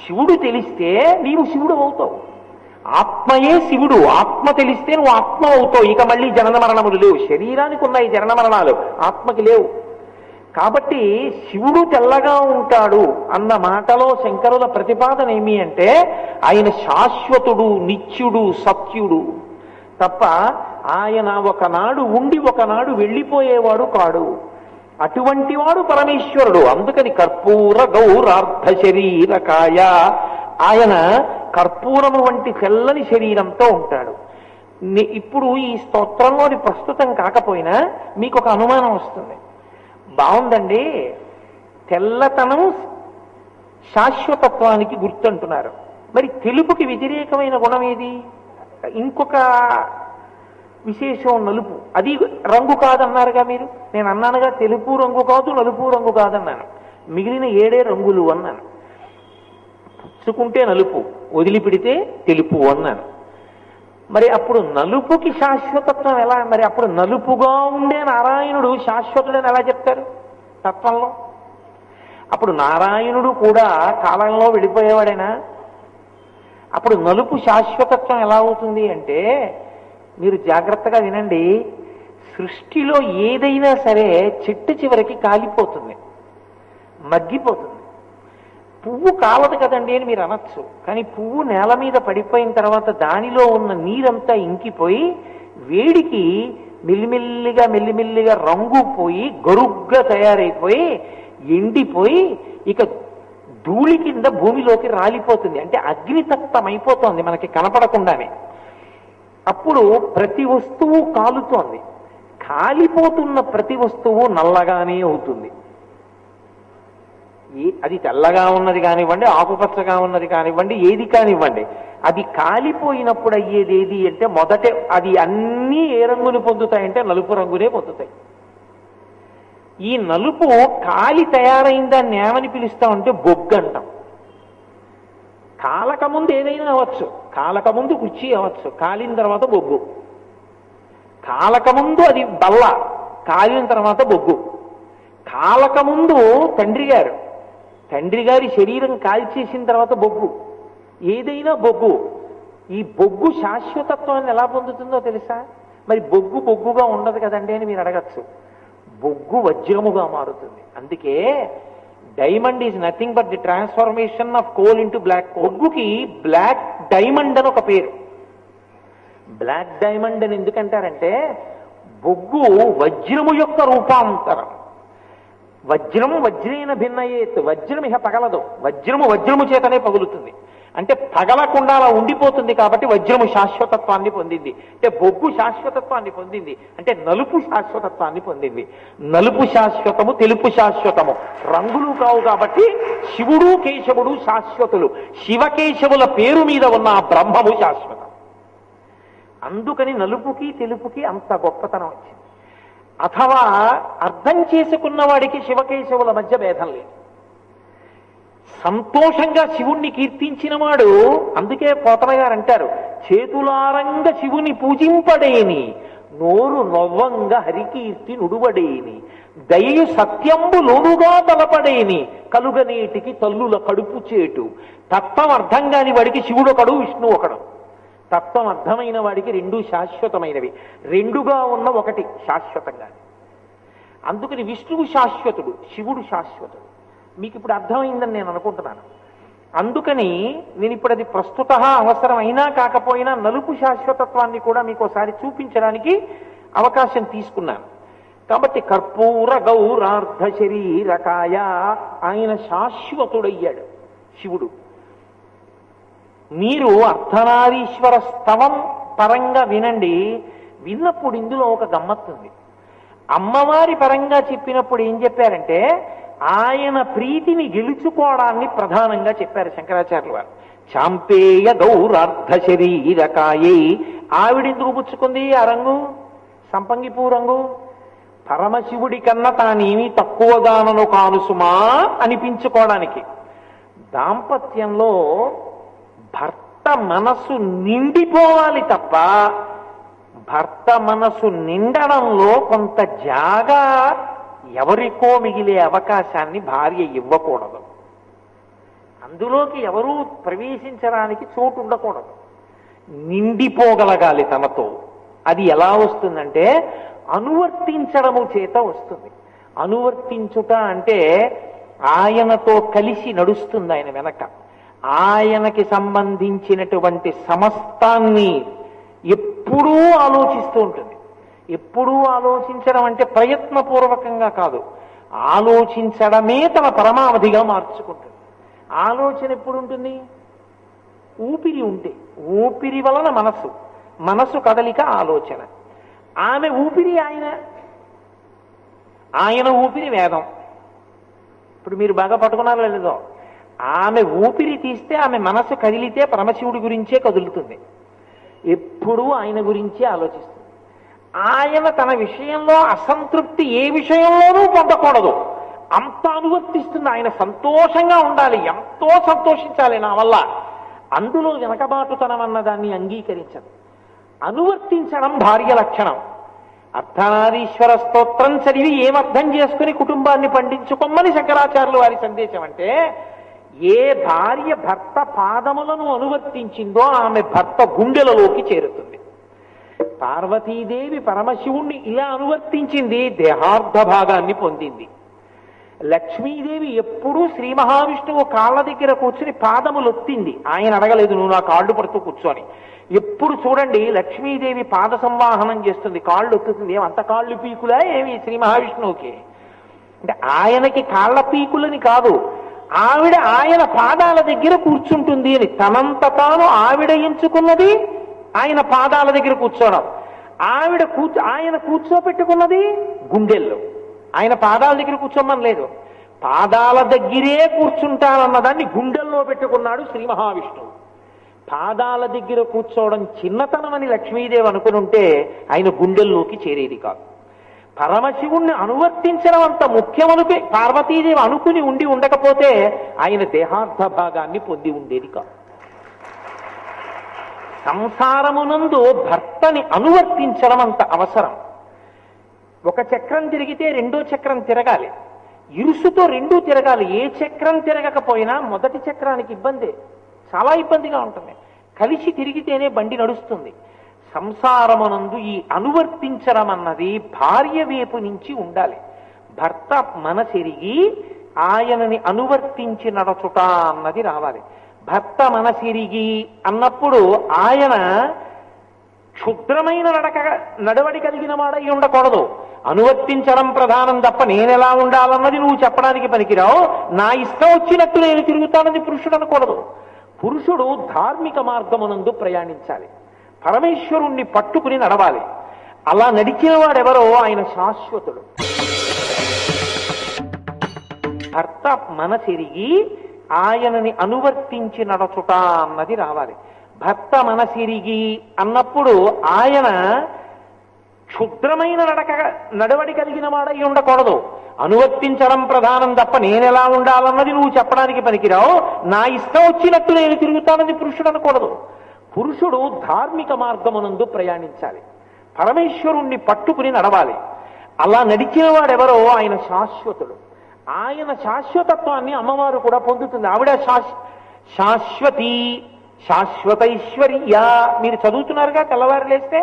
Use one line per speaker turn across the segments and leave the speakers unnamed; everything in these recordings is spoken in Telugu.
శివుడు తెలిస్తే నీవు శివుడు అవుతావు. ఆత్మయే శివుడు. ఆత్మ తెలిస్తే నువ్వు ఆత్మ అవుతావు. ఇక మళ్ళీ జనన మరణములు లేవు. శరీరానికి ఉన్నాయి జనన మరణాలు, ఆత్మకి లేవు. కాబట్టి శివుడు తెల్లగా ఉంటాడు అన్న మాటలో శంకరుల ప్రతిపాదన ఏమి అంటే ఆయన శాశ్వతుడు, నిత్యుడు, సత్యుడు తప్ప ఆయన ఒకనాడు ఉండి ఒకనాడు వెళ్ళిపోయేవాడు కాడు. అటువంటి వాడు పరమేశ్వరుడు. అందుకని కర్పూర గౌరార్ధ శరీరకాయ, ఆయన కర్పూరము వంటి తెల్లని శరీరంతో ఉంటాడు. ఇప్పుడు ఈ స్తోత్రంలోని ప్రస్తుతం కాకపోయినా మీకు ఒక అనుమానం వస్తుంది. బాగుందండి, తెల్లతనం శాశ్వతత్వానికి గుర్తంటున్నారు, మరి తెలుపుకి వ్యతిరేకమైన గుణం ఏది? ఇంకొక విశేషం నలుపు, అది రంగు కాదన్నారుగా మీరు. నేను అన్నానుగా తెలుపు రంగు కాదు, నలుపు రంగు కాదన్నాను. మిగిలిన 7 రంగులు అన్నాను. పుచ్చుకుంటే నలుపు, వదిలిపెడితే తెలుపు అన్నాను. మరి అప్పుడు నలుపుకి శాశ్వతత్వం ఎలా? మరి అప్పుడు నలుపుగా ఉండే నారాయణుడు శాశ్వతుడని ఎలా చెప్తారు తత్వంలో? అప్పుడు నారాయణుడు కూడా కాలంలో వెళ్ళిపోయేవాడేనా? అప్పుడు నలుపు శాశ్వతత్వం ఎలా అవుతుంది అంటే, మీరు జాగ్రత్తగా వినండి, సృష్టిలో ఏదైనా సరే చెట్టు చివరికి కాలిపోతుంది, మగ్గిపోతుంది. పువ్వు కాలదు కదండి అని మీరు అనొచ్చు, కానీ పువ్వు నేల మీద పడిపోయిన తర్వాత దానిలో ఉన్న నీరంతా ఇంకిపోయి వేడికి మెల్లిమెల్లిగా మెల్లిమెల్లిగా రంగు పోయి గరుగ్గా తయారైపోయి ఎండిపోయి ఇక ధూళి కింద భూమిలోకి రాలిపోతుంది. అంటే అగ్నితప్తం అయిపోతోంది మనకి కనపడకుండానే. అప్పుడు ప్రతి వస్తువు కాలుతోంది. కాలిపోతున్న ప్రతి వస్తువు నల్లగానే అవుతుంది. అది తెల్లగా ఉన్నది కానివ్వండి, ఆకుపచ్చగా ఉన్నది కానివ్వండి, ఏది కానివ్వండి, అది కాలిపోయినప్పుడు అయ్యేది ఏది అంటే మొదట అది అన్నీ ఏ రంగుని పొందుతాయంటే నలుపు రంగునే పొందుతాయి. ఈ నలుపు కాలి తయారైందాన్ని ఏమని పిలుస్తామంటే బొగ్గు అంటాం. కాలకముందు ఏదైనా అవ్వచ్చు, కాలకముందు కుర్చీ అవ్వచ్చు, కాలిన తర్వాత బొగ్గు. కాలకముందు అది బల్ల, కాలిన తర్వాత బొగ్గు. కాలకముందు తండ్రి గారి శరీరం కాల్చేసిన తర్వాత బొగ్గు. ఏదైనా బొగ్గు. ఈ బొగ్గు శాశ్వతత్వాన్ని ఎలా పొందుతుందో తెలుసా? మరి బొగ్గు బొగ్గుగా ఉండదు కదండి అని మీరు అడగచ్చు. బొగ్గు వజ్రముగా మారుతుంది. అందుకే diamond is nothing but the transformation of coal into black. బొగ్గుకి బ్లాక్ డైమండ్ అని ఒక పేరు. బ్లాక్ డైమండ్ అని ఎందుకంటారంటే బొగ్గు వజ్రము యొక్క రూపాంతరం. వజ్రం వజ్రేన భిన్నయేత్, వజ్రం ఇహ పగలదు, వజ్రము చేతనే పగులుతుంది. అంటే పగలకుండా అలా ఉండిపోతుంది కాబట్టి వజ్రము శాశ్వతత్వాన్ని పొందింది. అంటే బొగ్గు శాశ్వతత్వాన్ని పొందింది, అంటే నలుపు శాశ్వతత్వాన్ని పొందింది. నలుపు శాశ్వతము, తెలుపు శాశ్వతము, రంగులు కావు కాబట్టి శివుడు కేశవుడు శాశ్వతులు. శివకేశవుల పేరు మీద ఉన్న ఆ బ్రహ్మము శాశ్వతం. అందుకని నలుపుకి తెలుపుకి అంత గొప్పతనం వచ్చింది. అథవా అర్థం చేసుకున్న వాడికి శివకేశవుల మధ్య భేదం లేదు. సంతోషంగా శివుణ్ణి కీర్తించిన వాడు, అందుకే పోతన గారు అంటారు, చేతులారంగ శివుని పూజింపడేని, నోరు నొవ్వంగా హరికీర్తి నుడువడేని, దయయు సత్యంబు లోనుగా తలపడేని, కలుగనేటికి తల్లుల కడుపు చేటు. తత్వం అర్థం కాని వాడికి శివుడు ఒకడు, విష్ణువు ఒకడు. తత్వం అర్థమైన వాడికి రెండూ శాశ్వతమైనవి. రెండుగా ఉన్న ఒకటి శాశ్వతంగా. అందుకని విష్ణువు శాశ్వతుడు, శివుడు శాశ్వతుడు. మీకు ఇప్పుడు అర్థమైందని నేను అనుకుంటున్నాను. అందుకని నేను ఇప్పుడు అది ప్రస్తుత అవసరం అయినా కాకపోయినా నలుపు శాశ్వతత్వాన్ని కూడా మీకు ఒకసారి చూపించడానికి అవకాశం తీసుకున్నాను. కాబట్టి కర్పూర గౌరార్ధ శరీరకాయ, ఆయన శాశ్వతుడయ్యాడు శివుడు. మీరు అర్ధనారీశ్వర స్తవం పరంగా వినండి. విన్నప్పుడు ఇందులో ఒక గమ్మత్తుంది. అమ్మవారి పరంగా చెప్పినప్పుడు ఏం చెప్పారంటే ఆయన ప్రీతిని గెలుచుకోవడాన్ని ప్రధానంగా చెప్పారు శంకరాచార్యులు వారు. చాంపేయ గౌరార్ధ శరీరకాయే. ఆవిడెందుకు పుచ్చుకుంది ఆ రంగు, సంపంగిపూ రంగు? పరమశివుడి కన్నా తానేమీ తక్కువగానను కానుసుమా అనిపించుకోవడానికి. దాంపత్యంలో భర్త మనసు నిండిపోవాలి తప్ప భర్త మనసు నిండడంలో కొంత జాగా ఎవరికో మిగిలే అవకాశాన్ని భార్య ఇవ్వకూడదు. అందులోకి ఎవరూ ప్రవేశించడానికి చోటు ఉండకూడదు, నిండిపోగలగాలి తనతో. అది ఎలా వస్తుందంటే అనువర్తించడము చేత వస్తుంది. అనువర్తించుట అంటే ఆయనతో కలిసి నడుస్తుంది, ఆయన వెనక ఆయనకి సంబంధించినటువంటి సమస్తాన్ని ఎప్పుడూ ఆలోచిస్తూ ఉంటుంది. ఎప్పుడూ ఆలోచించడం అంటే ప్రయత్నపూర్వకంగా కాదు, ఆలోచించడమే తన పరమావధిగా మార్చుకుంటుంది. ఆలోచన ఎప్పుడు ఉంటుంది? ఊపిరి ఉంటే. ఊపిరి వలన మనసు, మనసు కదలిక ఆలోచన. ఆమె ఊపిరి ఆయన, ఆయన ఊపిరి వేదం. ఇప్పుడు మీరు బాగా పట్టుకున్నారో లేదో, ఆమె ఊపిరి తీస్తే ఆమె మనసు కదిలితే పరమశివుడి గురించే కదులుతుంది, ఎప్పుడూ ఆయన గురించే ఆలోచిస్తుంది. ఆయన తన విషయంలో అసంతృప్తి ఏ విషయంలోనూ పొందకూడదు, అంత అనువర్తిస్తుంది. ఆయన సంతోషంగా ఉండాలి, ఎంతో సంతోషించాలి నా వల్ల. అందులో వెనకబాటుతనం అన్న దాన్ని అంగీకరించదు. అనువర్తించడం భార్య లక్షణం. అర్ధనారీశ్వర స్తోత్రం చదివి ఏమర్థం చేసుకుని కుటుంబాన్ని పండించుకోమని శంకరాచార్యులు వారి సందేశం. అంటే ఏ భార్య భర్త పాదములను అనువర్తించిందో ఆమె భర్త గుండెలలోకి చేరుతుంది. పార్వతీదేవి పరమశివుణ్ణి ఇలా అనువర్తించింది, దేహార్థ భాగాన్ని పొందింది. లక్ష్మీదేవి ఎప్పుడూ శ్రీ మహావిష్ణువు కాళ్ళ దగ్గర కూర్చుని పాదములు ఒత్తింది, ఆయన అడగలేదు నువ్వు నా కాళ్ళు పడుతూ కూర్చొని. ఎప్పుడు చూడండి లక్ష్మీదేవి పాద సంవాహనం చేస్తుంది, కాళ్ళు ఒత్తుతుంది. ఏమంత కాళ్ళు పీకులా ఏమి శ్రీ మహావిష్ణువుకి? అంటే ఆయనకి కాళ్ళ పీకులని కాదు, ఆవిడ ఆయన పాదాల దగ్గర కూర్చుంటుంది అని. తనంత తాను ఆవిడ ఎంచుకున్నది ఆయన పాదాల దగ్గర కూర్చోవడం. ఆయన కూర్చోపెట్టుకున్నది గుండెల్లో, ఆయన పాదాల దగ్గర కూర్చోమని లేదు. పాదాల దగ్గరే కూర్చుంటానన్నదాన్ని గుండెల్లో పెట్టుకున్నాడు శ్రీ మహావిష్ణువు. పాదాల దగ్గర కూర్చోవడం చిన్నతనమని లక్ష్మీదేవి అనుకునుంటే ఆయన గుండెల్లోకి చేరేది కాదు. పరమశివుణ్ణి అనువర్తించడం అంత ముఖ్యమనుకు పార్వతీదేవి అనుకుని ఉండి ఉండకపోతే ఆయన దేహార్థ భాగాన్ని పొంది ఉండేది కాదు. సంసారమునందు భర్తని అనువర్తించడం అంత అవసరం. ఒక చక్రం తిరిగితే రెండో చక్రం తిరగాలి, ఇరుసుతో రెండూ తిరగాలి. ఏ చక్రం తిరగకపోయినా మొదటి చక్రానికి ఇబ్బందే, చాలా ఇబ్బందిగా ఉంటుంది. కలిసి తిరిగితేనే బండి నడుస్తుంది. సంసారమునందు ఈ అనువర్తించడం అన్నది భార్య వైపు నుంచి ఉండాలి. భర్త మనసెరిగి ఆయనని అనువర్తించి నడచుట అన్నది రావాలి. భర్త మనసెరిగి అన్నప్పుడు ఆయన క్షుద్రమైన నడవడి కలిగిన వాడై ఉండకూడదు. అనువర్తించడం ప్రధానం తప్ప నేనెలా ఉండాలన్నది నువ్వు చెప్పడానికి పనికిరావు, నా ఇష్టం వచ్చినట్టు నేను తిరుగుతానని పురుషుడు అనకూడదు. పురుషుడు ధార్మిక మార్గమునందు ప్రయాణించాలి, పరమేశ్వరుణ్ణి పట్టుకుని నడవాలి. అలా నడిచిన వాడెవరో ఆయన శాశ్వతుడు. భర్త మనసెరిగి ఆయనని అనువర్తించి నడచుట అన్నది రావాలి. భర్త మనసెరిగి అన్నప్పుడు ఆయన క్షుద్రమైన నడవడి కలిగిన వాడై ఉండకూడదు. అనువర్తించడం ప్రధానం తప్ప నేనెలా ఉండాలన్నది నువ్వు చెప్పడానికి పనికిరావు, నా ఇష్టం వచ్చినట్టు నేను తిరుగుతానని పురుషుడు అనకూడదు. పురుషుడు ధార్మిక మార్గమునందు ప్రయాణించాలి, పరమేశ్వరుణ్ణి పట్టుకుని నడవాలి. అలా నడిచిన వాడెవరో ఆయన శాశ్వతుడు. ఆయన శాశ్వతత్వాన్ని అమ్మవారు కూడా పొందుతుంది. ఆవిడ శాశ్వతి, శాశ్వతైశ్వర్య. మీరు చదువుతున్నారుగా తెల్లవారు లేస్తే,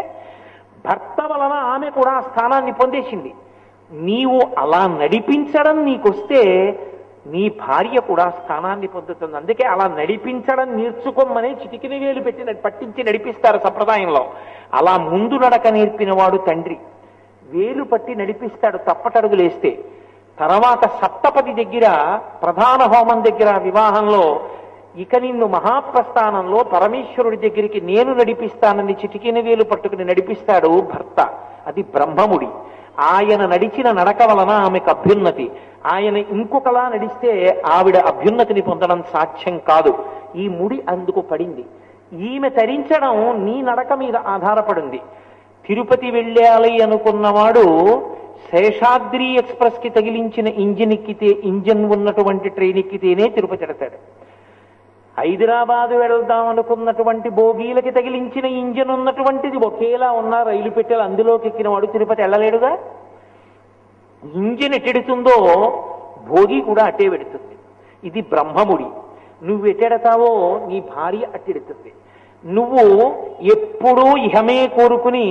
భర్త వలన ఆమె కూడా ఆ స్థానాన్ని పొందేసింది. నీవు అలా నడిపించడం నీకొస్తే నీ భార్య కూడా స్థానాన్ని పొందుతుంది. అందుకే అలా నడిపించడం నేర్చుకోమని చిటికిన వేలు పెట్టి పట్టించి నడిపిస్తారు సంప్రదాయంలో. అలా ముందు నడక నేర్పిన వాడు తండ్రి, వేలు పట్టి నడిపిస్తాడు తప్పటడుగులేస్తే. తర్వాత సప్తపది దగ్గర, ప్రధాన హోమం దగ్గర, వివాహంలో ఇక నిన్ను మహాప్రస్థానంలో పరమేశ్వరుడి దగ్గరికి నేను నడిపిస్తానని చిటికిన వేలు పట్టుకుని నడిపిస్తాడు భర్త. అది బ్రహ్మముడి. ఆయన నడిచిన నడక వలన ఆమెకు అభ్యున్నతి. ఆయన ఇంకొకలా నడిస్తే ఆవిడ అభ్యున్నతిని పొందడం సాధ్యం కాదు. ఈ ముడి అందుకు పడింది. ఈమె తరించడం నీ నడక మీద ఆధారపడింది. తిరుపతి వెళ్ళాలి అనుకున్నవాడు శేషాద్రి ఎక్స్ప్రెస్ కి తగిలించిన ఇంజిన్ ఉన్నటువంటి ట్రైన్ ఎక్కితేనే తిరుపతి ఎడతాడు. హైదరాబాద్ వెళ్దాం అనుకున్నటువంటి బోగీలకి తగిలించిన ఇంజిన్ ఉన్నటువంటిది ఒకేలా ఉన్న రైలు పెట్టెలు అందులోకి ఎక్కిన వాడు తిరుపతి వెళ్ళలేడుగా. ఇంజిన్ ఎట్టెడుతుందో భోగి కూడా అట్టే పెడుతుంది. ఇది బ్రహ్మముడి. నువ్వు ఎటెడతావో నీ భార్య అట్టెడుతుంది. నువ్వు ఎప్పుడూ ఇహమే కోరుకుని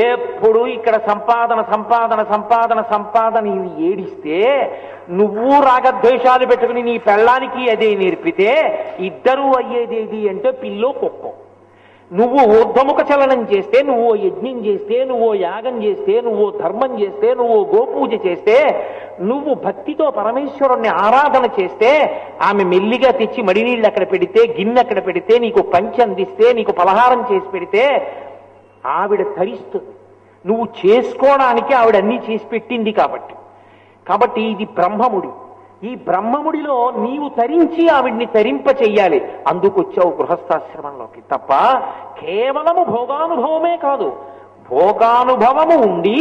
ఎప్పుడూ ఇక్కడ సంపాదన సంపాదన సంపాదన సంపాదన ఏడిస్తే, నువ్వు రాగద్వేషాలు పెట్టుకుని నీ పెళ్ళానికి అదే నేర్పితే ఇద్దరూ అయ్యేదేది అంటే పిల్లో కుక్కో. నువ్వు ఊర్ధ్వముఖ చలనం చేస్తే, నువ్వు యజ్ఞం చేస్తే, నువ్వు యాగం చేస్తే, నువ్వు ధర్మం చేస్తే, నువ్వు గోపూజ చేస్తే, నువ్వు భక్తితో పరమేశ్వరుణ్ణి ఆరాధన చేస్తే, ఆమె మెల్లిగా తెచ్చి మడినీళ్ళు అక్కడ పెడితే, గిన్నె అక్కడ పెడితే, నీకు పంచి అందిస్తే, నీకు పలహారం చేసి పెడితే ఆవిడ తరిస్తుంది. నువ్వు చేసుకోవడానికి ఆవిడ అన్నీ చేసి పెట్టింది కాబట్టి ఇది బ్రహ్మముడి. ఈ బ్రహ్మముడిలో నీవు తరించి ఆవిడ్ని తరింప చెయ్యాలి. అందుకొచ్చావు గృహస్థాశ్రమంలోకి. తప్ప కేవలము భోగానుభవమే కాదు, భోగానుభవము ఉండి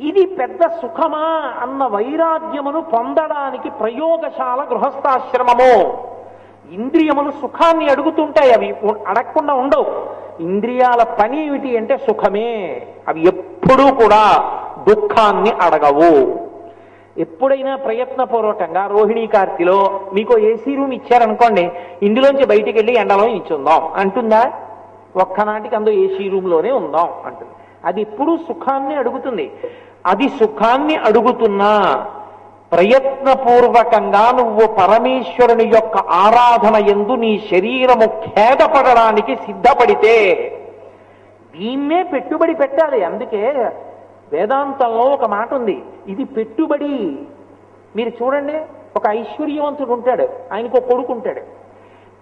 ఇది పెద్ద సుఖమా అన్న వైరాగ్యమును పొందడానికి ప్రయోగశాల గృహస్థాశ్రమము. ఇంద్రియములు సుఖాన్ని అడుగుతుంటాయి, అవి అడగకుండా ఉండవు. ఇంద్రియాల పని ఏమిటి అంటే సుఖమే. అవి ఎప్పుడూ కూడా దుఃఖాన్ని అడగవు. ఎప్పుడైనా ప్రయత్నపూర్వకంగా రోహిణీ కార్తిలో మీకు ఏసీ రూమ్ ఇచ్చారనుకోండి, ఇందులోంచి బయటికి వెళ్ళి ఎండలో నిల్చుందాం అంటుందా? ఒక్కనాటికి అందులో ఏసీ రూమ్లోనే ఉందాం అంటుంది. అది ఎప్పుడూ సుఖాన్ని అడుగుతుంది. అది సుఖాన్ని అడుగుతున్నా ప్రయత్నపూర్వకంగా నువ్వు పరమేశ్వరుని యొక్క ఆరాధన యందు నీ శరీరము ఖేదపడడానికి సిద్ధపడితే దీన్నే పెట్టుబడి పెట్టాలి. అందుకే వేదాంతంలో ఒక మాట ఉంది, ఇది పెట్టుబడి. మీరు చూడండి, ఒక ఐశ్వర్యవంతుడు ఉంటాడు, ఆయనకు ఒక కొడుకు ఉంటాడు.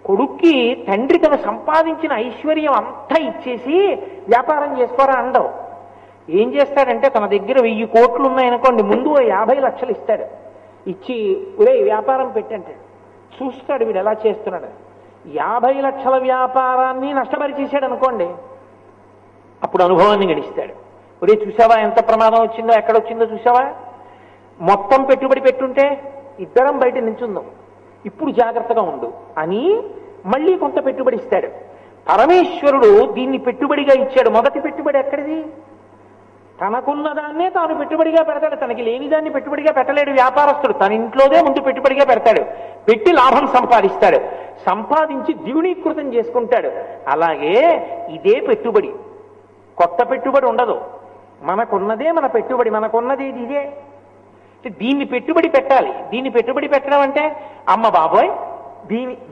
కొడుక్కి తండ్రి తను సంపాదించిన ఐశ్వర్యం అంతా ఇచ్చేసి వ్యాపారం చేసుకోరా అండవు. ఏం చేస్తాడంటే తన దగ్గర 1000 కోట్లు ఉన్నాయనుకోండి, ముందు 50 లక్షలు ఇస్తాడు. ఇచ్చి ఒరే వ్యాపారం పెట్టంటాడు. చూస్తాడు వీడు ఎలా చేస్తున్నాడు. 50 లక్షల వ్యాపారాన్ని నష్టపరిచేసాడు అనుకోండి, అప్పుడు అనుభవాన్ని గడిస్తాడు. ఒరే చూసావా ఎంత ప్రమాదం వచ్చిందో, ఎక్కడొచ్చిందో చూసావా, మొత్తం పెట్టుబడి పెట్టుంటే ఇద్దరం బయట నించుందాం, ఇప్పుడు జాగ్రత్తగా ఉండు అని మళ్ళీ కొంత పెట్టుబడి ఇస్తాడు. పరమేశ్వరుడు దీన్ని పెట్టుబడిగా ఇచ్చాడు. మొదటి పెట్టుబడి ఎక్కడిది? తనకున్న దాన్నే తాను పెట్టుబడిగా పెడతాడు. తనకి లేని దాన్ని పెట్టుబడిగా పెట్టలేడు వ్యాపారస్తుడు. తన ఇంట్లోదే ముందు పెట్టుబడిగా పెడతాడు, పెట్టి లాభం సంపాదిస్తాడు, సంపాదించి ద్విగుణీకృతం చేసుకుంటాడు. అలాగే ఇదే పెట్టుబడి, కొత్త పెట్టుబడి ఉండదు. మనకున్నదే మన పెట్టుబడి, మనకున్నది ఇదే. దీన్ని పెట్టుబడి పెట్టాలి. దీన్ని పెట్టుబడి పెట్టడం అంటే అమ్మ బాబోయ్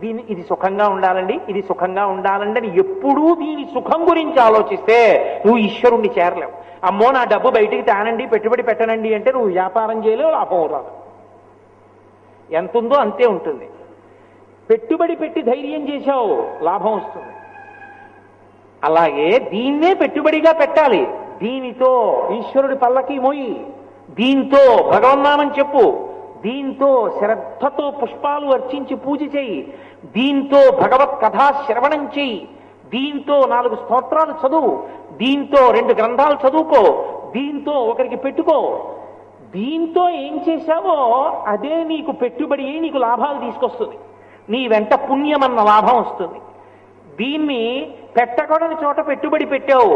దీని ఇది సుఖంగా ఉండాలండి, ఇది సుఖంగా ఉండాలండి అని ఎప్పుడూ దీని సుఖం గురించి ఆలోచిస్తే నువ్వు ఈశ్వరుణ్ణి చేరలేవు. అమ్మో నా డబ్బు బయటికి తానండి, పెట్టుబడి పెట్టనండి అంటే నువ్వు వ్యాపారం చేయలేవు, లాభం రాదు. ఎంత ఉందో అంతే ఉంటుంది. పెట్టుబడి పెట్టి ధైర్యం చేశావు, లాభం వస్తుంది. అలాగే దీన్నే పెట్టుబడిగా పెట్టాలి. దీనితో ఈశ్వరుడి పల్లకి మోయి, దీంతో భగవన్నామం చెప్పు, దీంతో శ్రద్ధతో పుష్పాలు అర్చించి పూజ చేయి, దీంతో భగవత్ కథా శ్రవణం చెయ్యి, దీంతో 4 స్తోత్రాలు చదువు, దీంతో 2 గ్రంథాలు చదువుకో, దీంతో ఒకరికి పెట్టుకో. దీంతో ఏం చేశావో అదే నీకు పెట్టుబడి అయి నీకు లాభాలు తీసుకొస్తుంది. నీ వెంట పుణ్యమన్న లాభం వస్తుంది. దీన్ని పెట్టకూడని చోట పెట్టుబడి పెట్టావు,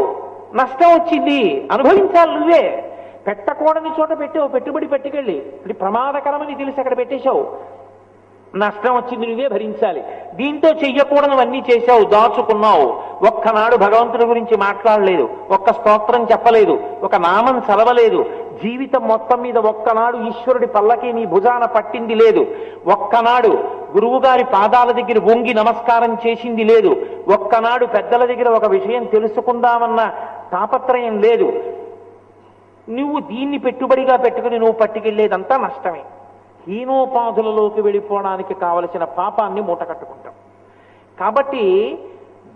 నష్టం వచ్చింది, అనుభవించాలి నువ్వే. పెట్టకూడని చోట పెట్టావు, పెట్టుబడి పెట్టుకెళ్ళి అది ప్రమాదకరమని తెలిసి అక్కడ పెట్టేశావు, నష్టం వచ్చింది, నువ్వే భరించాలి. దీంతో చెయ్యకూడనివన్నీ చేశావు, దాచుకున్నావు. ఒక్కనాడు భగవంతుడి గురించి మాట్లాడలేదు, ఒక్క స్తోత్రం చెప్పలేదు, ఒక నామం చదవలేదు, జీవితం మొత్తం మీద ఒక్కనాడు ఈశ్వరుడి పల్లకి నీ భుజాన పట్టింది లేదు, ఒక్కనాడు గురువుగారి పాదాల దగ్గర వంగి నమస్కారం చేసింది లేదు, ఒక్కనాడు పెద్దల దగ్గర ఒక విషయం తెలుసుకుందామన్న తాపత్రయం లేదు. నువ్వు దీన్ని పెట్టుబడిగా పెట్టుకుని నువ్వు పట్టుకెళ్లేదంతా నష్టమే. హీనోపాధులలోకి వెళ్ళిపోవడానికి కావలసిన పాపాన్ని మూట కట్టుకుంటాం. కాబట్టి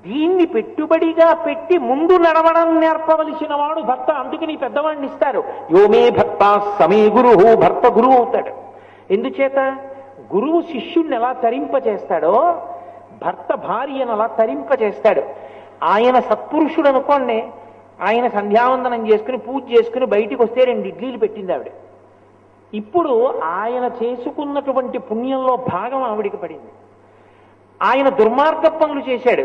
దీన్ని పెట్టుబడిగా పెట్టి ముందు నడవడం నేర్పవలసిన వాడు భర్త. అందుకని పెద్దవాడిని ఇస్తారు. యోమే భర్త సమే గురువు, భర్త గురువు అవుతాడు. ఎందుచేత గురువు శిష్యుణ్ణి ఎలా తరింపచేస్తాడో భర్త భార్యను అలా తరింపచేస్తాడు. ఆయన సత్పురుషుడు అనుకోండి, ఆయన సంధ్యావందనం చేసుకుని పూజ చేసుకుని బయటికి వస్తే 2 ఇడ్లీలు పెట్టింది ఆవిడ. ఇప్పుడు ఆయన చేసుకున్నటువంటి పుణ్యంలో భాగం ఆవిడికి పడింది. ఆయన దుర్మార్గ పనులు చేశాడు,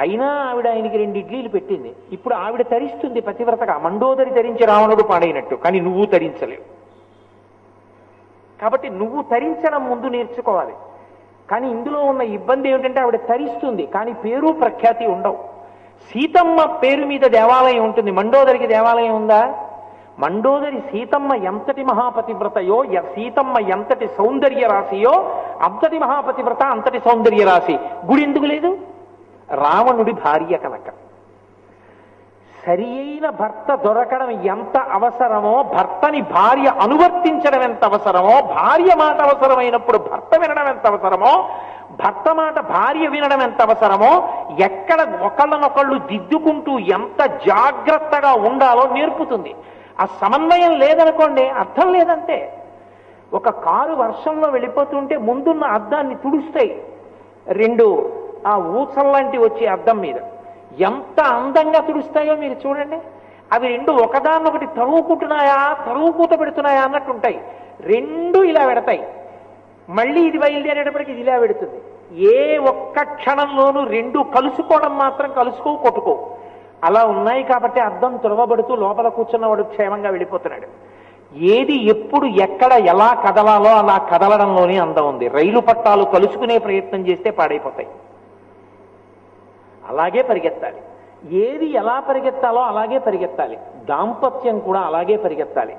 అయినా ఆవిడ ఆయనకి 2 ఇడ్లీలు పెట్టింది. ఇప్పుడు ఆవిడ తరిస్తుంది పతివ్రతగా. మండోదరి తరించి రావణుడు పాడైనట్టు, కానీ నువ్వు తరించలేవు. కాబట్టి నువ్వు తరించడం ముందు నేర్చుకోవాలి. కానీ ఇందులో ఉన్న ఇబ్బంది ఏమిటంటే ఆవిడ తరిస్తుంది, కానీ పేరు ప్రఖ్యాతి ఉండవు. సీతమ్మ పేరు మీద దేవాలయం ఉంటుంది, మండోదరికి దేవాలయం ఉందా? మండోదరి సీతమ్మ ఎంతటి మహాపతివ్రతయో, సీతమ్మ ఎంతటి సౌందర్య రాశియో అంతటి మహాపతివ్రత, అంతటి సౌందర్య రాశి. గుడి ఎందుకు లేదు? రావణుడి భార్య కనుక. సరి అయిన భర్త దొరకడం ఎంత అవసరమో, భర్తని భార్య అనువర్తించడం ఎంత అవసరమో, భార్య మాట అవసరమైనప్పుడు భర్త వినడం ఎంత అవసరమో, భర్త మాట భార్య వినడం ఎంత అవసరమో, ఎక్కడ ఒకళ్ళనొకళ్ళు దిద్దుకుంటూ ఎంత జాగ్రత్తగా ఉండాలో నేర్పుతుంది. ఆ సమన్వయం లేదనుకోండి, అర్థం లేదంటే. ఒక కారు వర్షంలో వెళ్ళిపోతుంటే ముందున్న అద్దాన్ని తుడుస్తాయి రెండు ఆ ఊసల్లాంటి వచ్చే అద్దం మీద, ఎంత అందంగా తుడుస్తాయో మీరు చూడండి. అవి రెండు ఒకదాన్నొకటి తరువుకుంటున్నాయా, తరువుకూత పెడుతున్నాయా అన్నట్టు ఉంటాయి. రెండు ఇలా పెడతాయి, మళ్ళీ ఇది బయలుదేరేటప్పటికి ఇది ఇలా పెడుతుంది. ఏ ఒక్క క్షణంలోనూ రెండు కలుసుకోవడం మాత్రం కలుసుకో కొట్టుకో. అలా ఉన్నాయి కాబట్టి అద్దం తుడవబడుతూ లోపల కూర్చున్నవాడు క్షేమంగా వెళ్ళిపోతున్నాడు. ఏది ఎప్పుడు ఎక్కడ ఎలా కదలాలో అలా కదలడంలోనే అందం ఉంది. రైలు పట్టాలు కలుసుకునే ప్రయత్నం చేస్తే పాడైపోతాయి. అలాగే పరిగెత్తాలి. ఏది ఎలా పరిగెత్తాలో అలాగే పరిగెత్తాలి. దాంపత్యం కూడా అలాగే పరిగెత్తాలి.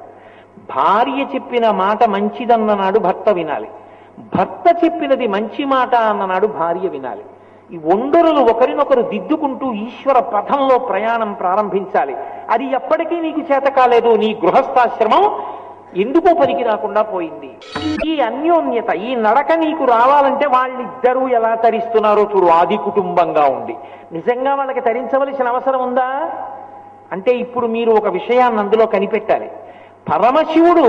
భార్య చెప్పిన మాట మంచిదన్ననాడు భర్త వినాలి, భర్త చెప్పినది మంచి మాట అన్ననాడు భార్య వినాలి. ఈ ఒండరులు ఒకరినొకరు దిద్దుకుంటూ ఈశ్వర పథంలో ప్రయాణం ప్రారంభించాలి. అది ఎప్పటికీ నీకు చేత కాలేదు, నీ గృహస్థాశ్రమం ఎందుకో పనికి రాకుండా పోయింది. ఈ అన్యోన్యత, ఈ నడక నీకు రావాలంటే వాళ్ళిద్దరూ ఎలా తరిస్తున్నారో చూడు. ఆది కుటుంబంగా ఉండి నిజంగా వాళ్ళకి తరించవలసిన అవసరం ఉందా అంటే, ఇప్పుడు మీరు ఒక విషయాన్ని అందులో కనిపెట్టాలి. పరమశివుడు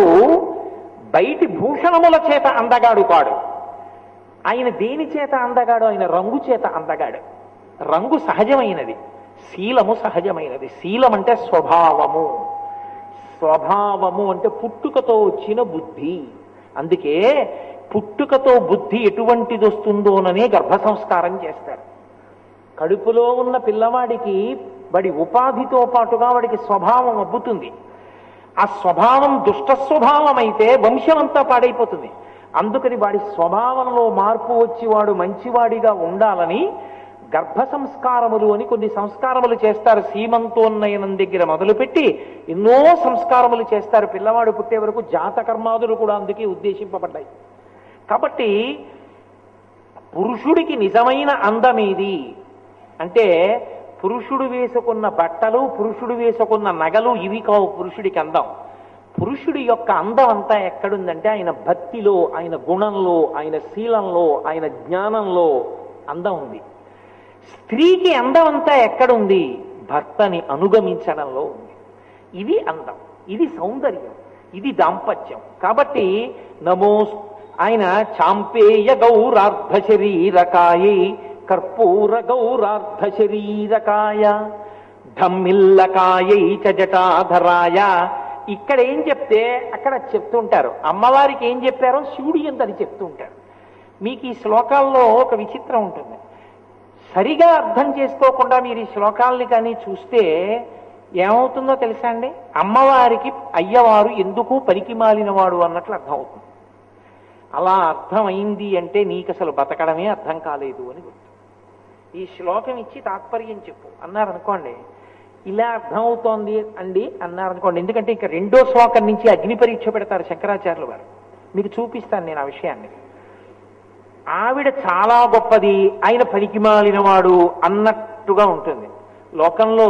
బయటి భూషణముల చేత అందగాడు కాడు. ఆయన దేని చేత అందగాడు? ఆయన రంగు చేత అందగాడు. రంగు సహజమైనది, శీలము సహజమైనది. శీలం అంటే స్వభావము, స్వభావము అంటే పుట్టుకతో వచ్చిన బుద్ధి. అందుకే పుట్టుకతో బుద్ధి ఎటువంటిది వస్తుందోననే గర్భ సంస్కారం చేస్తారు. కడుపులో ఉన్న పిల్లవాడికి వాడి ఉపాధితో పాటుగా వాడికి స్వభావం అబ్బుతుంది. ఆ స్వభావం దుష్ట స్వభావం అయితే వంశమంతా పాడైపోతుంది. అందుకని వాడి స్వభావంలో మార్పు వచ్చి వాడు మంచివాడిగా ఉండాలని గర్భ సంస్కారములు అని కొన్ని సంస్కారములు చేస్తారు. సీమంతోన్నయనం దగ్గర మొదలుపెట్టి ఎన్నో సంస్కారములు చేస్తారు. పిల్లవాడు పుట్టే వరకు జాతకర్మాదులు కూడా అందుకే ఉద్దేశింపబడ్డాయి. కాబట్టి పురుషుడికి నిజమైన అందమేది అంటే, పురుషుడు వేసుకున్న బట్టలు, పురుషుడు వేసుకున్న నగలు ఇవి కావు పురుషుడికి అందం. పురుషుడి యొక్క అందం అంతా ఎక్కడుందంటే ఆయన భక్తిలో, ఆయన గుణంలో, ఆయన శీలంలో, ఆయన జ్ఞానంలో అందం ఉంది. స్త్రీకి అందం అంతా ఎక్కడుంది? భర్తని అనుగమించడంలో ఉంది. ఇది అందం, ఇది సౌందర్యం, ఇది దాంపత్యం. కాబట్టి నమో ఆయన చాంపేయ గౌరార్ధ శరీరకాయే కర్పూర గౌరార్ధ శరీరకాయ ధమ్మిల్లకాయై చ జటాధరాయ. ఇక్కడ ఏం చెప్తే అక్కడ చెప్తుంటారు. అమ్మవారికి ఏం చెప్పారో శివుడి ఎంతని చెప్తూ ఉంటారు. మీకు ఈ శ్లోకాల్లో ఒక విచిత్రం ఉంటుంది. సరిగా అర్థం చేసుకోకుండా మీరు ఈ శ్లోకాలని కానీ చూస్తే ఏమవుతుందో తెలుసా అండి? అమ్మవారికి అయ్యవారు ఎందుకు పనికి మాలినవాడు అన్నట్లు అర్థం అవుతుంది. అలా అర్థమైంది అంటే నీకు అసలు బతకడమే అర్థం కాలేదు అని గుర్తు. ఈ శ్లోకం ఇచ్చి తాత్పర్యం చెప్పు అన్నారనుకోండి, ఇలా అర్థమవుతోంది అండి అన్నారనుకోండి. ఎందుకంటే ఇక రెండో శ్లోకం నుంచి అగ్ని పరీక్ష పెడతారు శంకరాచార్యులు వారు. మీకు చూపిస్తాను నేను ఆ విషయాన్ని. ఆవిడ చాలా గొప్పది, ఆయన పనికిమాలినవాడు అన్నట్టుగా ఉంటుంది. లోకంలో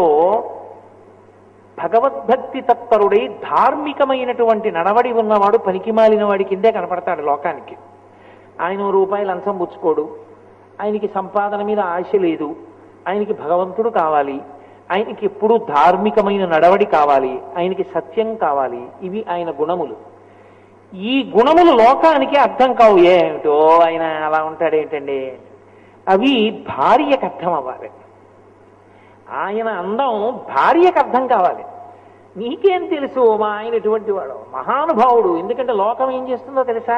భగవద్భక్తి తత్పరుడై ధార్మికమైనటువంటి నడవడి ఉన్నవాడు పనికిమాలిన వాడి కిందే కనపడతాడు లోకానికి. ఆయన రూపాయి లంచం పుచ్చుకోడు, ఆయనకి సంపాదన మీద ఆశ లేదు, ఆయనకి భగవంతుడు కావాలి, ఆయనకి ఎప్పుడూ ధార్మికమైన నడవడి కావాలి, ఆయనకి సత్యం కావాలి. ఇవి ఆయన గుణములు. ఈ గుణములు లోకానికి అర్థం కావు. ఏమిటో ఆయన అలా ఉంటాడేంటండి, అవి భార్యకు అర్థం అవ్వాలి. ఆయన అందం భార్యకు అర్థం కావాలి. నీకేం తెలుసు మా ఆయన ఎటువంటి వాడు, మహానుభావుడు. ఎందుకంటే లోకం ఏం చేస్తుందో తెలుసా?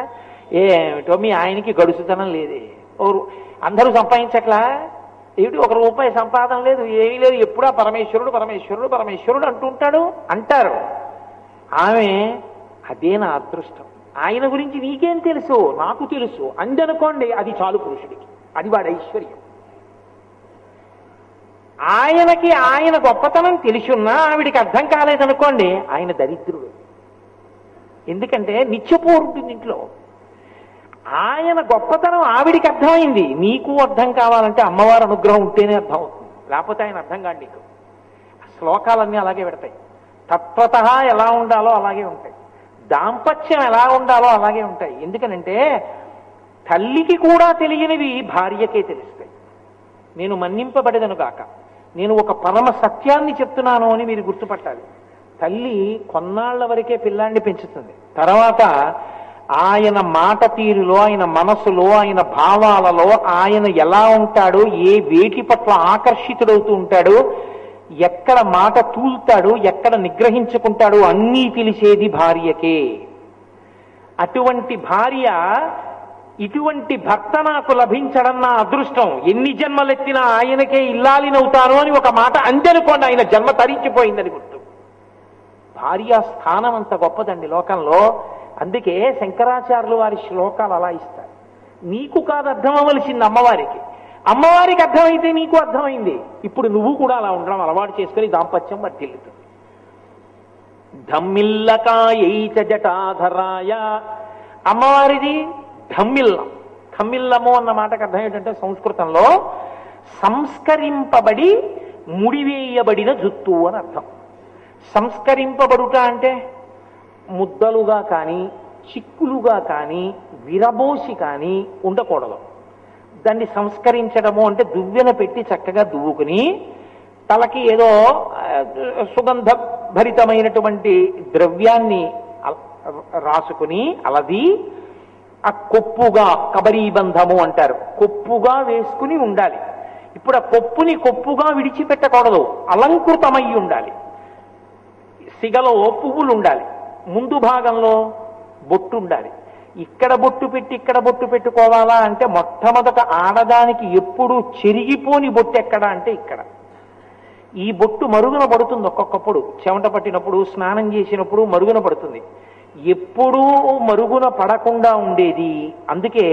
ఏమిటో మీ ఆయనకి గడుసుతనం లేదే, అందరూ సంపాదించట్లా, ఏమిటి ఒక రూపాయి సంపాదన లేదు, ఏమీ లేదు, ఎప్పుడా పరమేశ్వరుడు పరమేశ్వరుడు పరమేశ్వరుడు అంటుంటాడు అంటారు. ఆమె అదే నా అదృష్టం, ఆయన గురించి నీకేం తెలుసు, నాకు తెలుసు అందనుకోండి, అది చాలు పురుషుడికి, అది వాడి ఐశ్వర్యం. ఆయనకి ఆయన గొప్పతనం తెలిసున్నా ఆవిడికి అర్థం కాలేదనుకోండి, ఆయన దరిద్రుడు. ఎందుకంటే నిత్యపోరు ఉంటుంది ఇంట్లో. ఆయన గొప్పతనం ఆవిడికి అర్థమైంది, నీకు అర్థం కావాలంటే అమ్మవారి అనుగ్రహం ఉంటేనే అర్థం అవుతుంది, లేకపోతే ఆయన అర్థం కాదు నీకు. శ్లోకాలన్నీ అలాగే పెడతాయి. తత్వత ఎలా ఉండాలో అలాగే ఉంటాయి, దాంపత్యం ఎలా ఉండాలో అలాగే ఉంటాయి. ఎందుకనంటే తల్లికి కూడా తెలియనివి భార్యకే తెలుస్తాయి. నేను మన్నింపబడేదను కాక, నేను ఒక పరమ సత్యాన్ని చెప్తున్నాను అని మీరు గుర్తుపట్టాలి. తల్లి కొన్నాళ్ల వరకే పిల్లాన్ని పెంచుతుంది, తర్వాత ఆయన మాట తీరులో, ఆయన మనసులో, ఆయన భావాలలో ఆయన ఎలా ఉంటాడో, ఏ వేటి పట్ల ఆకర్షితుడవుతూ ఉంటాడో, ఎక్కడ మాట తూల్తాడు, ఎక్కడ నిగ్రహించుకుంటాడు, అన్నీ తెలిసేది భార్యకే. అటువంటి భార్య, ఇటువంటి భర్త నాకు లభించడం నా అదృష్టం, ఎన్ని జన్మలెత్తినా ఆయనకే ఇల్లాలినవుతాను అని ఒక మాట అందనుకోండి, ఆయన జన్మ తరించిపోయిందని గుర్తు. భార్య స్థానం అంత గొప్పదండి లోకంలో. అందుకే శంకరాచార్యులు వారి శ్లోకాలు అలా ఇస్తారు. నీకు కాదు అర్థం అవ్వవలసింది అమ్మవారికి, అమ్మవారికి అర్థమైతే నీకు అర్థమైంది. ఇప్పుడు నువ్వు కూడా అలా ఉండడం అలవాటు చేసుకుని దాంపత్యం వర్ధిల్లుతుంది. ధమ్మిల్లకాయైచ జటాధరాయ, అమ్మవారిది ధమ్మిల్లం. ధమ్మిల్లము అన్న మాటకు అర్థం ఏంటంటే సంస్కృతంలో సంస్కరింపబడి ముడివేయబడిన జుత్తు అని అర్థం. సంస్కరింపబడుట అంటే ముద్దలుగా కానీ చిక్కులుగా కానీ విరబోసి కానీ ఉండకూడదు. దాన్ని సంస్కరించడము అంటే దువ్వెన పెట్టి చక్కగా దువ్వుకుని తలకి ఏదో సుగంధ భరితమైనటువంటి ద్రవ్యాన్ని రాసుకుని అలది ఆ కొప్పుగా, కబరీబంధము అంటారు, కొప్పుగా వేసుకుని ఉండాలి. ఇప్పుడు ఆ కొప్పుని కొప్పుగా విడిచిపెట్టకూడదు, అలంకృతమై ఉండాలి. సిగలో పువ్వులు ఉండాలి, ముందు భాగంలో బొట్టు ఉండాలి. ఇక్కడ బొట్టు పెట్టి ఇక్కడ బొట్టు పెట్టుకోవాలా అంటే మొట్టమొదట ఆడదానికి ఎప్పుడు చెరిగిపోని బొట్టు ఎక్కడ అంటే ఇక్కడ. ఈ బొట్టు మరుగున పడుతుంది, ఒక్కొక్కప్పుడు చెమట పట్టినప్పుడు, స్నానం చేసినప్పుడు మరుగున పడుతుంది. ఎప్పుడూ మరుగున పడకుండా ఉండేది, అందుకే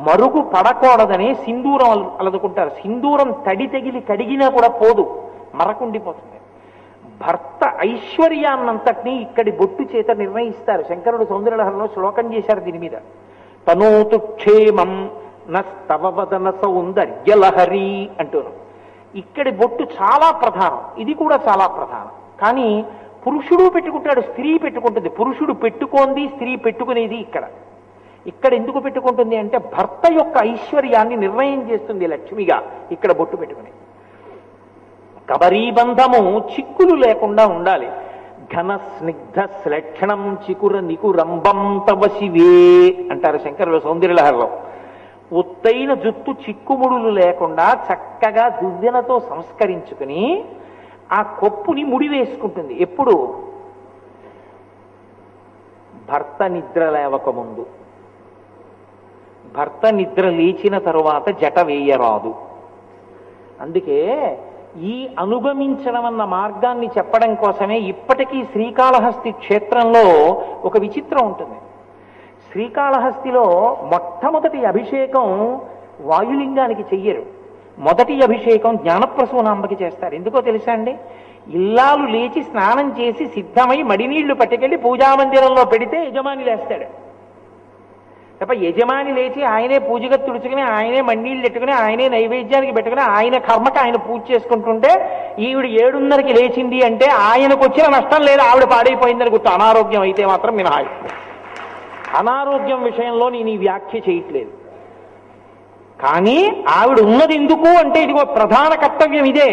మరుగు పడకూడదని సింధూరం అలదుకుంటారు. సింధూరం తడి తగిలి కడిగినా కూడా పోదు, మరకుండిపోతుంది. భర్త ఐశ్వర్యాన్నంతటినీ ఇక్కడి బొట్టు చేత నిర్ణయిస్తారు. శంకరుడు సౌందర్యలహరిలో శ్లోకం చేశారు దీని మీద. తనోతు క్షేమం నస్తవదన సౌందర్యలహరి అంటూను. ఇక్కడి బొట్టు చాలా ప్రధానం, ఇది కూడా చాలా ప్రధానం. కానీ పురుషుడు పెట్టుకుంటాడు, స్త్రీ పెట్టుకుంటుంది. పురుషుడు పెట్టుకోంది, స్త్రీ పెట్టుకునేది ఇక్కడ. ఇక్కడ ఎందుకు పెట్టుకుంటుంది అంటే భర్త యొక్క ఐశ్వర్యాన్ని నిర్ణయం చేస్తుంది లక్ష్మిగా ఇక్కడ బొట్టు పెట్టుకుని. కబరీబంధము చిక్కులు లేకుండా ఉండాలి. ఘన స్నిగ్ధ శ్లక్షణం చికుర నికురంబం తవ శివే అంటారు శంకరుల సౌందర్యలహరిలో. ఒత్తైన జుత్తు చిక్కుముడులు లేకుండా చక్కగా దువ్వెనతో సంస్కరించుకుని ఆ కొప్పుని ముడివేసుకుంటుంది. ఎప్పుడు? భర్త నిద్ర లేవకముందు. భర్త నిద్ర లేచిన తరువాత జట వేయరాదు. అందుకే ఈ అనుగమించడం అన్న మార్గాన్ని చెప్పడం కోసమే ఇప్పటికీ శ్రీకాళహస్తి క్షేత్రంలో ఒక విచిత్రం ఉంటుంది. శ్రీకాళహస్తిలో మొట్టమొదటి అభిషేకం వాయులింగానికి చెయ్యరు. మొదటి అభిషేకం జ్ఞానప్రసూనాంబకి చేస్తారు. ఎందుకో తెలుసా అండి? ఇల్లాలు లేచి స్నానం చేసి సిద్ధమై మడినీళ్లు పట్టుకెళ్ళి పూజామందిరంలో పెడితే యజమాని లేస్తాడు తప్ప, యజమాని లేచి ఆయనే పూజగా తుడుచుకుని, ఆయనే మన్నీళ్ళు పెట్టుకుని, ఆయనే నైవేద్యానికి పెట్టుకుని, ఆయన కర్మకి ఆయన పూజ చేసుకుంటుంటే ఈవిడ 7:30కి లేచింది అంటే ఆయనకు వచ్చిన నష్టం లేదు, ఆవిడ పాడైపోయిందని గుర్తు. అనారోగ్యం అయితే మాత్రం మినహాయి. అనారోగ్యం విషయంలో నేను ఈ వ్యాఖ్య చేయట్లేదు. కానీ ఆవిడ ఉన్నది ఎందుకు అంటే ఇదిగో ప్రధాన కర్తవ్యం ఇదే.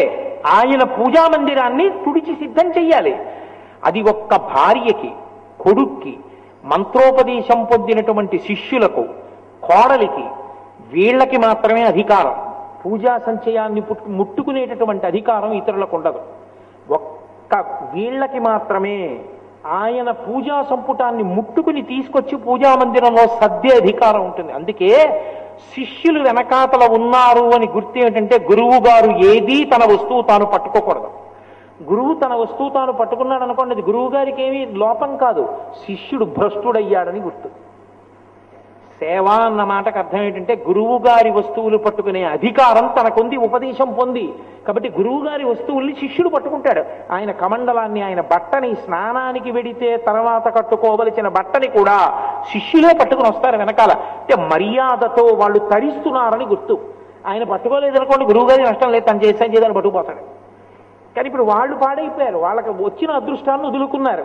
ఆయన పూజా మందిరాన్ని తుడిచి సిద్ధం చెయ్యాలి. అది ఒక్క భార్యకి, కొడుక్కి, మంత్రోపదేశం పొందినటువంటి శిష్యులకు, కోడలికి, వీళ్ళకి మాత్రమే అధికారం. పూజా సంచయాన్ని ముట్టుకునేటటువంటి అధికారం ఇతరులకు ఉండదు. ఒక్క వీళ్ళకి మాత్రమే ఆయన పూజా సంపుటాన్ని ముట్టుకుని తీసుకొచ్చి పూజా మందిరంలో సర్దే అధికారం ఉంటుంది. అందుకే శిష్యులు వెనకాతల ఉన్నారు అని గుర్తు ఏమిటంటే గురువు గారు ఏదీ తన వస్తువు తాను పట్టుకోకూడదు. గురువు తన వస్తువు తాను పట్టుకున్నాడు అనుకోండి, అది గురువు గారికి ఏమీ లోపం కాదు, శిష్యుడు భ్రష్టుడయ్యాడని గుర్తు. సేవ అన్న మాటకు అర్థం ఏంటంటే గురువు గారి వస్తువులు పట్టుకునే అధికారం తనకుంది, ఉపదేశం పొంది. కాబట్టి గురువు గారి వస్తువుల్ని శిష్యుడు పట్టుకుంటాడు. ఆయన కమండలాన్ని, ఆయన బట్టని, స్నానానికి వెడితే తర్వాత కట్టుకోవలసిన బట్టని కూడా శిష్యులే పట్టుకుని వస్తారు వెనకాల. అంటే మర్యాదతో వాళ్ళు తరిస్తున్నారని గుర్తు. ఆయన పట్టుకోలేదనుకోండి, గురువు గారి నష్టం లేదు, తను చేసేదాన్ని పట్టుకుపోతాడు. కానీ ఇప్పుడు వాళ్ళు పాడైపోయారు, వాళ్ళకి వచ్చిన అదృష్టాన్ని వదులుకున్నారు.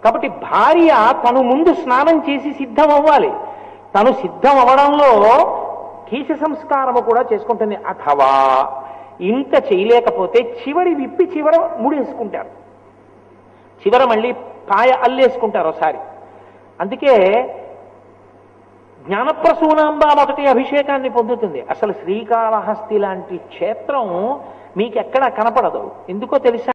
కాబట్టి భార్య తను ముందు స్నానం చేసి సిద్ధం అవ్వాలి. తను సిద్ధం అవ్వడంలో కేశ సంస్కారము కూడా చేసుకుంటుంది. అథవా ఇంత చేయలేకపోతే చివరి విప్పి చివర ముడేసుకుంటారు, చివర మళ్ళీ పాయ అల్లేసుకుంటారు ఒకసారి. అందుకే జ్ఞానప్రసూనాంబ మొదటి అభిషేకాన్ని పొందుతుంది. అసలు శ్రీకాళహస్తి లాంటి క్షేత్రం మీకెక్కడా కనపడదు. ఎందుకో తెలుసా?